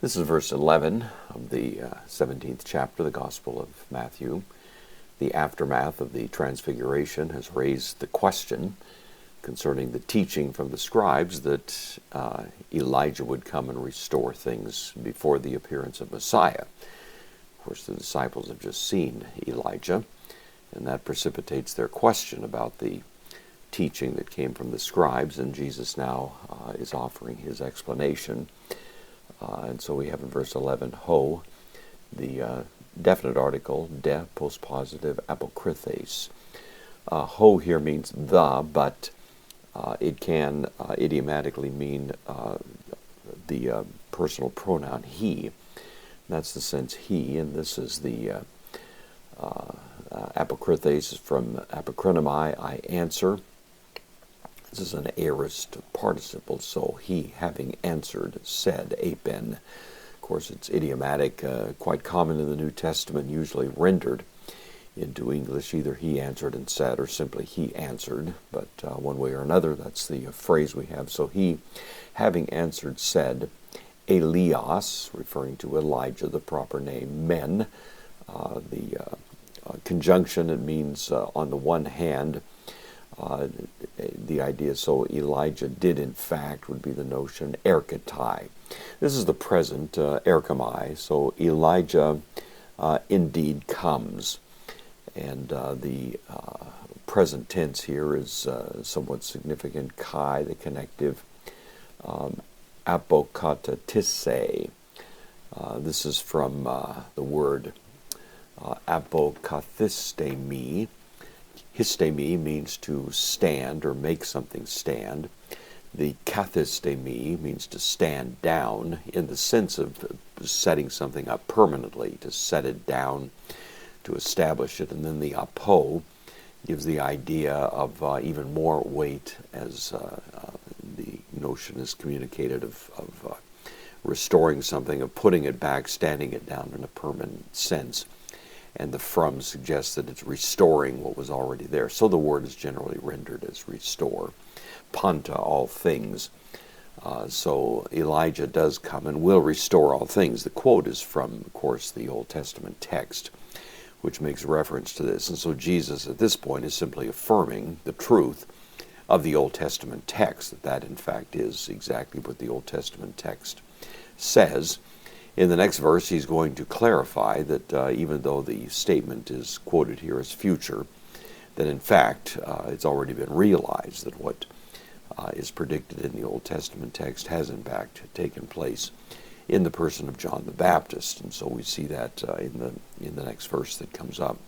This is verse 11 of the 17th chapter of the Gospel of Matthew. The aftermath of the Transfiguration has raised the question concerning the teaching from the scribes that Elijah would come and restore things before the appearance of Messiah. Of course, the disciples have just seen Elijah, and that precipitates their question about the teaching that came from the scribes, and Jesus now is offering his explanation. And so we have in verse 11, ho, the definite article, de, postpositive, apokrythes. Ho here means the, but it can idiomatically mean the personal pronoun he. That's the sense he, and this is the apokrythes from apokrynomai, I answer. This is an aorist participle, so he, having answered, said, apen. Of course, it's idiomatic, quite common in the New Testament, usually rendered into English, either he answered and said, or simply he answered. But one way or another, that's the phrase we have. So he, having answered, said, Elias, referring to Elijah, the proper name, men. The conjunction, it means on the one hand, the idea, so Elijah did in fact, would be the notion, erketai. This is the present, erkamai, so Elijah indeed comes. And the present tense here is somewhat significant, kai, the connective, apokatatisse. This is from the word apokathistemi. Histemi means to stand or make something stand. The kathistemi means to stand down in the sense of setting something up permanently, to set it down, to establish it. And then the apo gives the idea of even more weight, as the notion is communicated of restoring something, of putting it back, standing it down in a permanent sense. And the from suggests that it's restoring what was already there. So the word is generally rendered as restore. Panta, all things. So Elijah does come and will restore all things. The quote is from, of course, the Old Testament text, which makes reference to this. And so Jesus at this point is simply affirming the truth of the Old Testament text, that in fact is exactly what the Old Testament text says. In the next verse, he's going to clarify that even though the statement is quoted here as future, that in fact it's already been realized that what is predicted in the Old Testament text has in fact taken place in the person of John the Baptist. And so we see that in the next verse that comes up.